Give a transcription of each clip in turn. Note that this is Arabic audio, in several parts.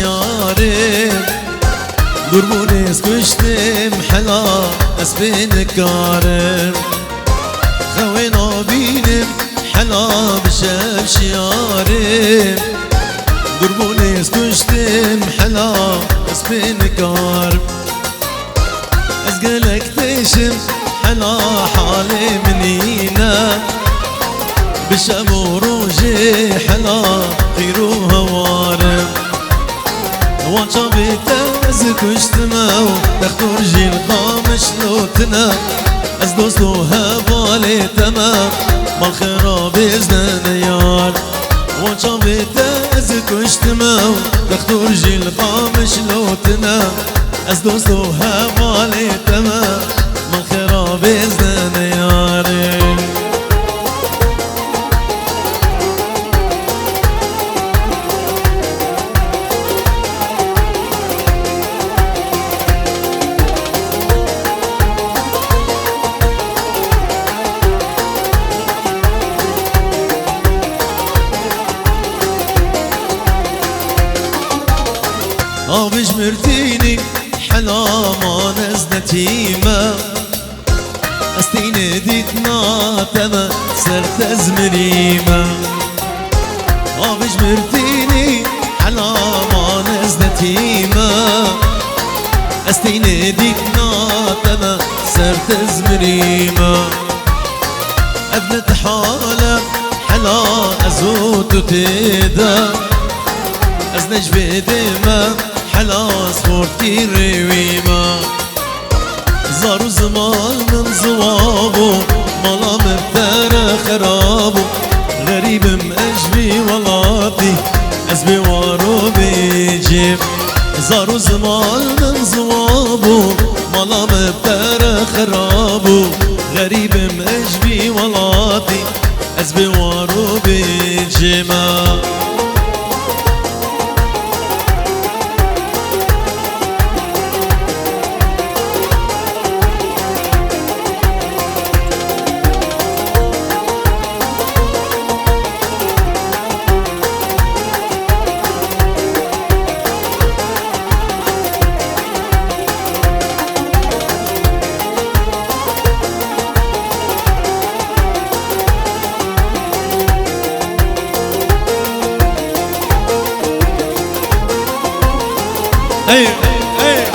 يارم قربونيس كشتم حلا اسبين كارم خوينا بينم حلا بشاف يارم قربونيس كشتم حلا اسبين كارم ازقلك تشم حلا حالي منينا بشام روجي حلا خيرو هوارم وانشا بيتاز كشتماو دختور جيل خامش لوتنا از دوستو هوالي تمام مال خيرا بيزنان يار وانشا بيتاز كشتماو دختور جيل خامش لوتنا از دوستو هوالي تمام مال خيرا بيزنان ياري آبش مرتيني حلا ما نزنتيما استيني ديتنا تما سرت ازمريما آبش مرتيني حلا ما نزنتيما استيني ديتنا تما سرت ازمريما ابنت حالة حلا ازوت تيدا ازنج بديما حلا صورتي رويما زارو زمان من زوابو مالا مبتر خرابو غريب مأجبي ولاتي ازبي وارو بيجيب زارو زمان من زوابو مالا مبتر خرابو غريب مأجبي ولاتي ازبي وارو بيجيما ايوه ايوه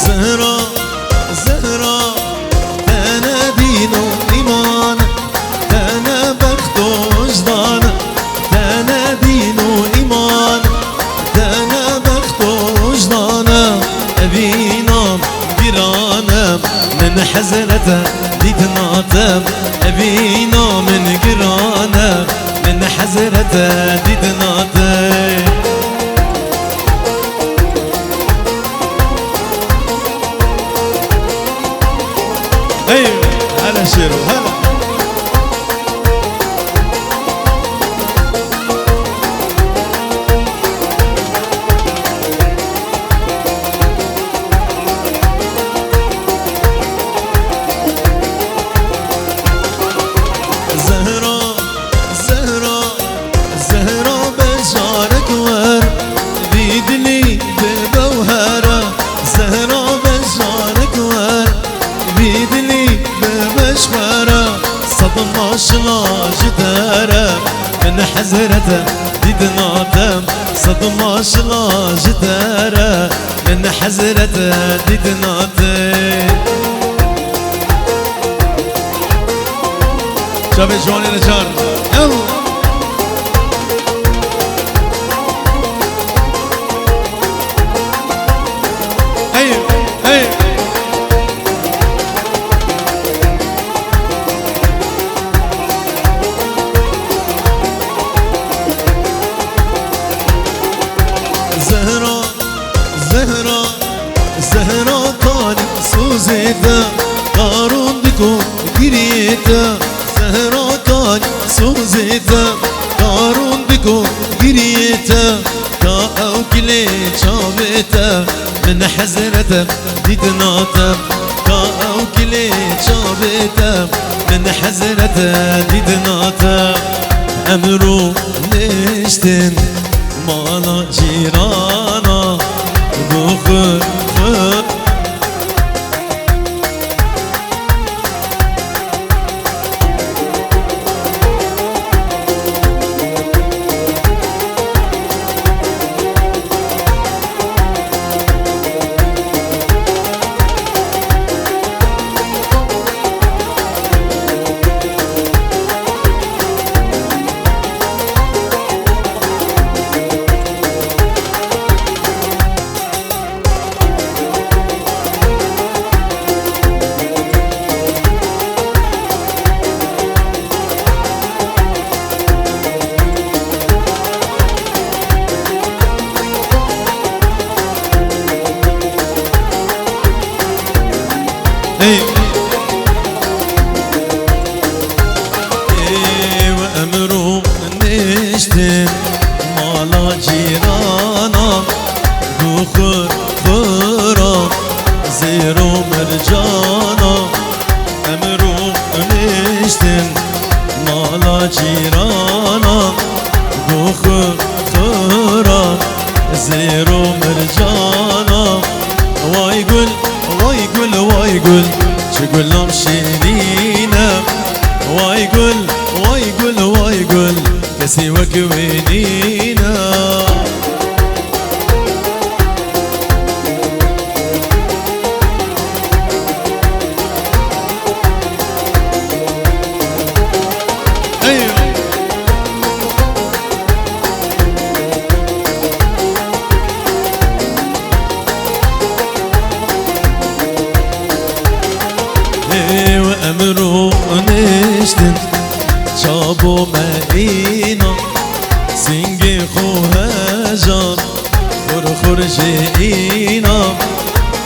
زهرة زهرة انا دينو ايمان انا بخت وجدان انا دينو ايمان انا بخت وجدان ابينا قرانم من حزرته ديتناتم ابينا من قرانم من حزرته ديتناتم ايوه هلا شيرو هلا زهرة زهرة زهرة بشارك ور بيدلي ببوهرة زهرة بشارك ور بيدلي بمشورة صدمة شلاج تارة من حزرته ديدناتم صدمة شلاج تارة من حزرته ديدناتم شباب جواني نجار يلا ايوه ايوه زهرة زهرة زهرة طالب سوزيتا قارون بكم قريتا زهرة طالب سوزيتا بريتا كا او كلي شابتا من حزرتا ديدناتا كا او كلي شابتا من حزرتا ديدناتا امرو نشتن مالا جيرانا بخر وأمرو نشتم مالا جيرانا بخور خورا زيرو مرجانا أمرو نشتم مالا جيرانا بخور خورا زيرو مرجانا وايقول وايقول وايقول شقول لهم شيرينا وايقول وايقول وايقول كسي وكوينينا ايوه وأمرو نشتن شابو ماينا سنجي خوها جان خور جينا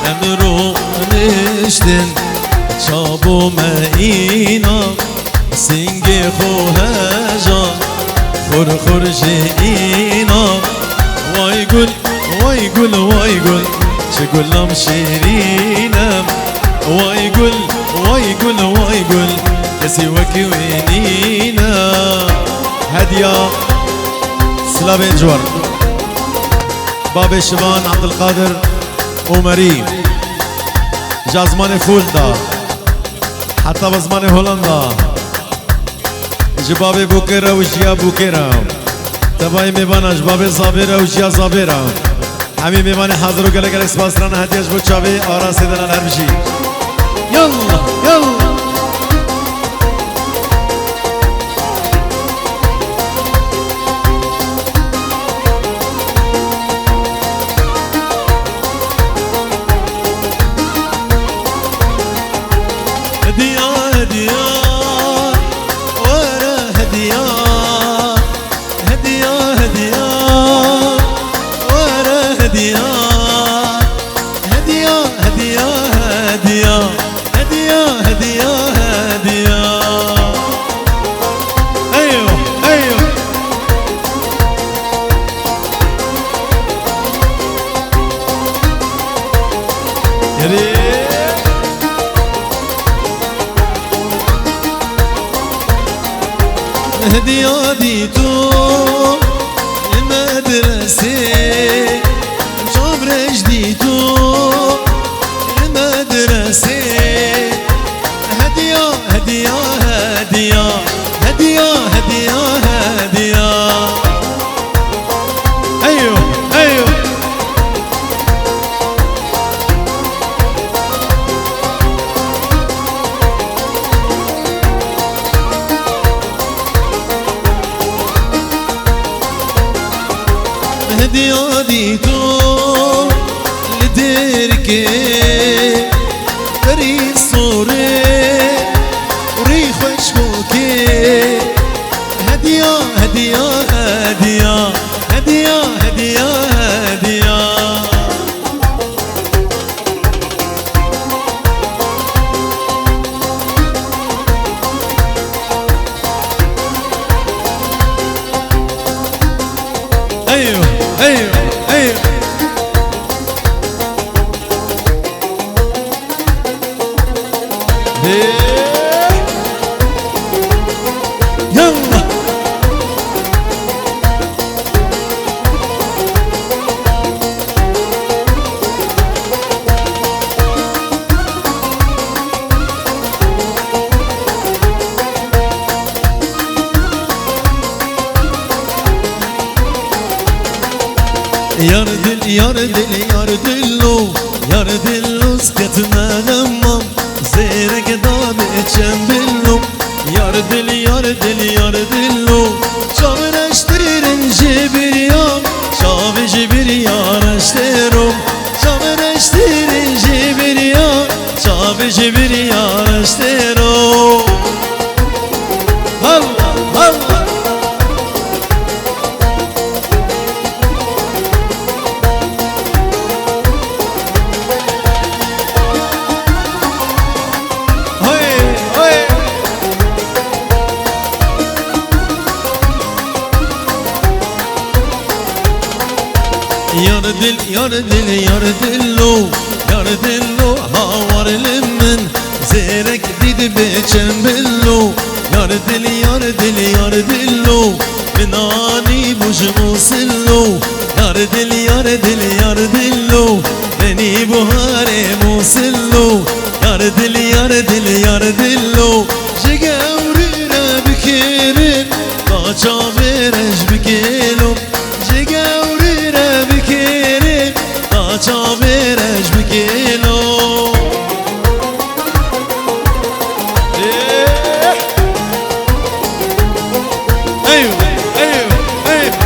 أمرو نشتن شابو ماينا سنجي خوها جان خور جينا وايقول وايقول وايقول شقول لهم شيرينا وايقول وايقول وايقول كسي وكوينينا هدية سلافين جوار بابي شبان عبد القادر ومريم جازماني فولدا حتى بزماني هولندا جبابي بوكيرا وجيا بوكيرا تباي ميبانا جبابي زابيرا وجيا زابيرا همي ميباني حاضرو قلق قلق سباسرانا هدية جبو تشابي آرا سيدنا الهربشي يلا يلا هدية هدية ورا هدية هدية هدية ورا هدية هدية هدية هدية هدية هدية هدية ايوه ايوه يا ريت هدية ديتو المدرسة جبر جديدو المدرسة هدية هدية هدية هدية هدية هدية ايوه ايوه هدية ديتو لديركي فريد صوري وريخ وشكوكي هدية هدية هدية هدية هدية هدية ايوه ايوه يلا يردل يردل يردلو يردلو سكتنا لمم زيرك دام اتشنبلو يردل يردل يردلو شامن اشترين جبر يوم شام جبر يار اشترو شامن اشترين جبر يوم شام جبر يار اشترو الله الله يردل يردل يردلو يردلو هاور لمن زيرك ديد بيچنبلو يردل يردل يردلو من اني بوش موسلو يردل يردل يردلو مني بوهاري موسلو يردل يردل يردلو جيگاورينا بكيرن قاچا برج بكيلو جيگاورينا بكيرن قاچا برج بكيلو ايوه ايوه ايوه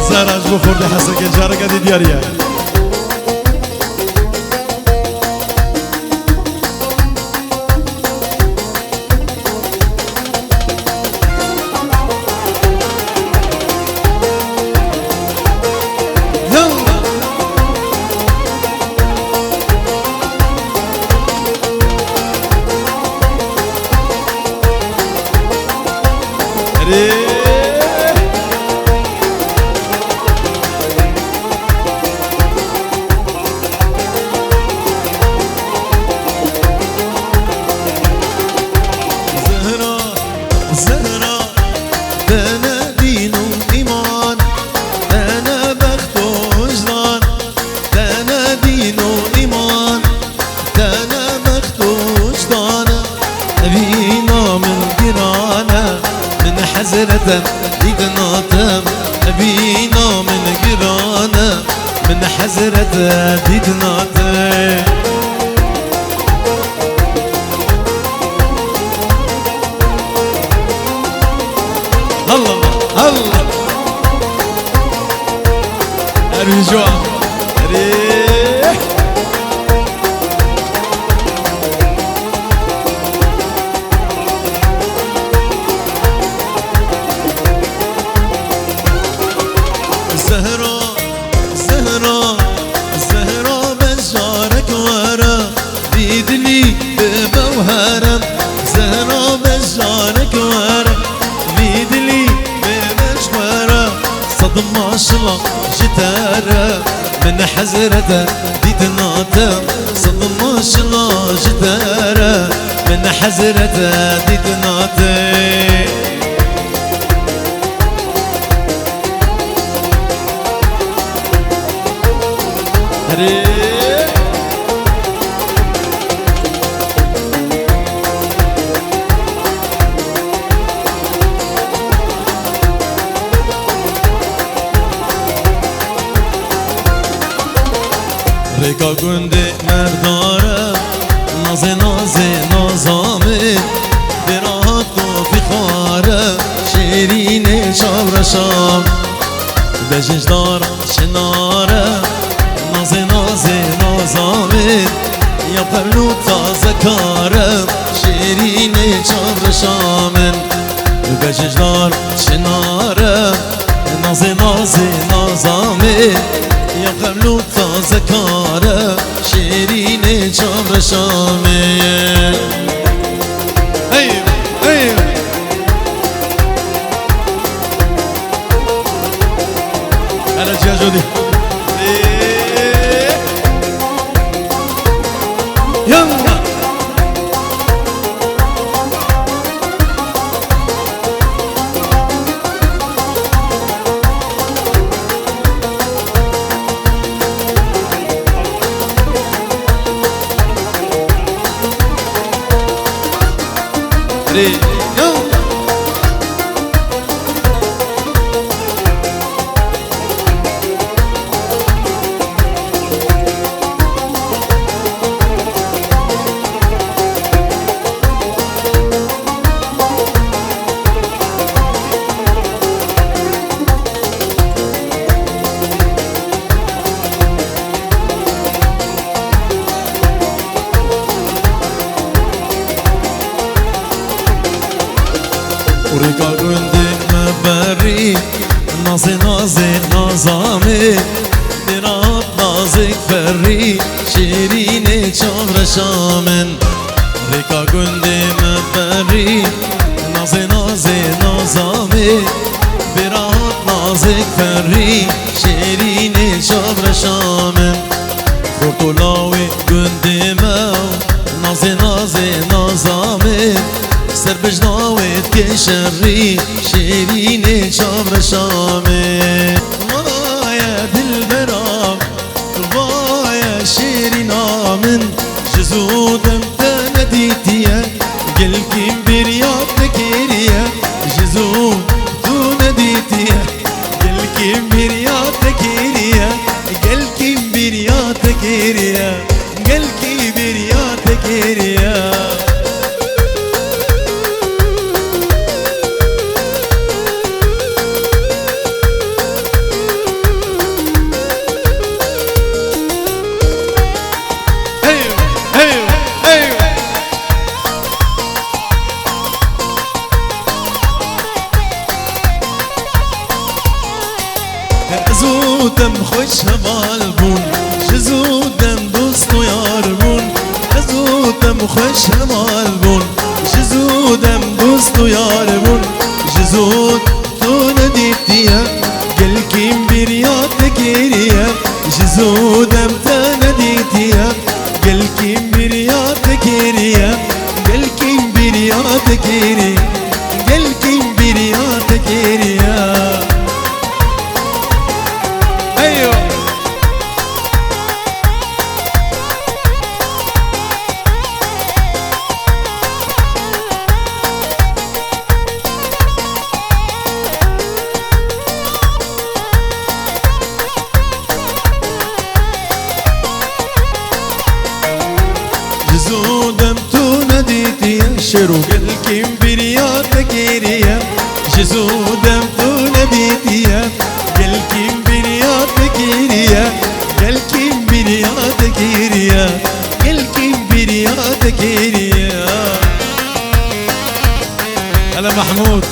زراج بخورد حسن که جارگا دی دیاریه حزرة ديدناتم أبينا من قرانا من حزرة ديدناتم الله الله أرجوع ريح زهرة زهرة زهرة بشارك ورا بيدلي ببوهرة زهرة بشارك ورا بيدلي بمشورة صدم عشرة جتارة من حزرة ديدناتم صدم عشرة جتارة من حزرة ديدناتم ريكا گنده مرداره نازه نازه نازامه براحت کافی خواره شیرین شام بجنج دارم شناره نازه نازه نازامه یا پرلو تازه کاره شیرین شامن بجنج دارم شناره نازه نازه نازامه یا قبلو تازه کاره شیرین شامه ري يلا وريكا قندين مباري نازي نازي نازامي درات نازك فري شيريني شامر شامن ريكا قندين مباري نازي نازي نازامي برات نازك فري شيريني شامر شامن فورتولاوي قندين مو نازي نازي نازامي سر بجناوت كشري شيرين شامر شامي وايا دلبرام وايا شيرين من جزودم تنديتيا قل كيم برياض تكيريا جزود تنديتيا قل كيم برياض تكيريا قل كيم برياض تكيريا قل كيم برياض تكيريا جزودم خوش هوالبون جزودم دوست و یاربون جزودم خوش هوالبون جزودم دوست و یاربون جزود تو ندیتیا گل کیم بیریات گیریا جزودم تا ندیتیا گل کیم بیریات گیریا گل کیم بیریات گیری گل کیم بیریات گیریا جزودم تو ندیتیا شروع گل کیم بیریات گیریا جزودم تو ندیتیا گل کیم بیریات گیریا گل کیم بیریات گیریا گل کیم بیریات گیریا هلا محمود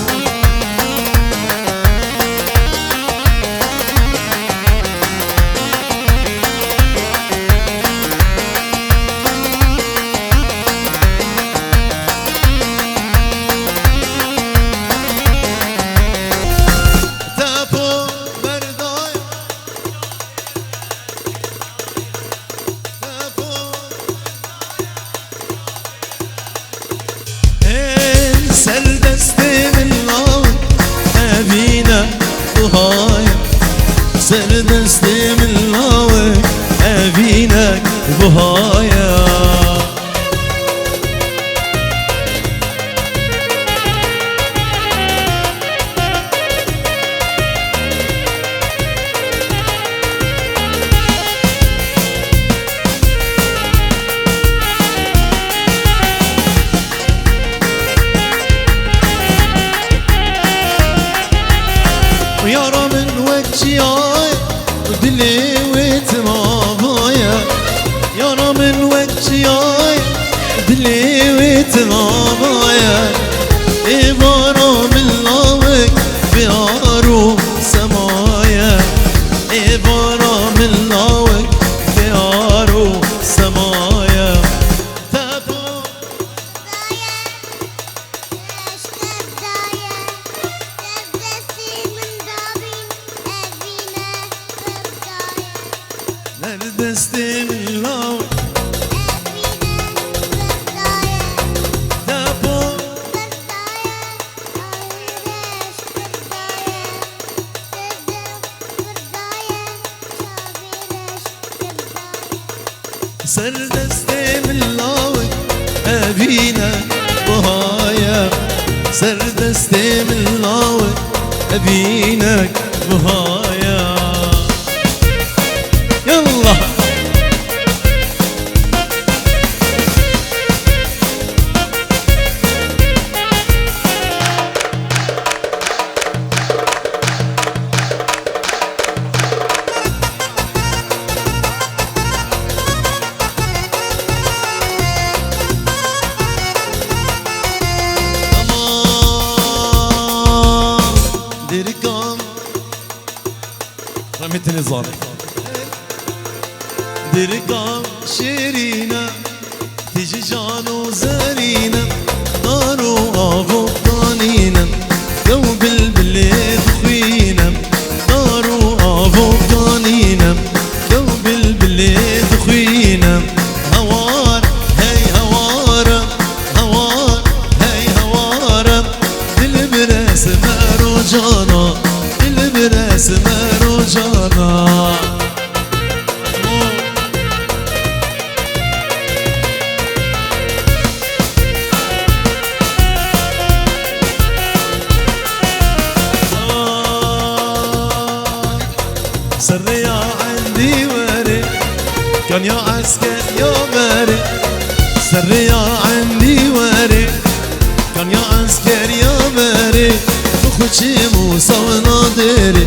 سر دستي من لاوك أبينك بهايا ويارا من وجهي دلي وتمامايا يارا من وجهي دلي وتمامايا إبارة من لاوك بيارو سمايا إبارة من لاوك بيارو سمايا تابو دستي من لاوك سر دستي من لاوك أبينا بهايا هوايا سر دستي من لاوي أبينك بهايا يلا رميت النظام درقام شيرينا تيجي جانو زارينا دارو ابو قانينا قلب البلاد خوينا دارو ابو قانينا قلب البلاد خوينا هوار هي هوارة هوار هي هوارة البراس مارو جانا البراس مارو جانا سريع عندي وري كان يا عسكر يا ماري سريع عندي وري كان يا عسكر يا ماري بخوشي موسى ونادري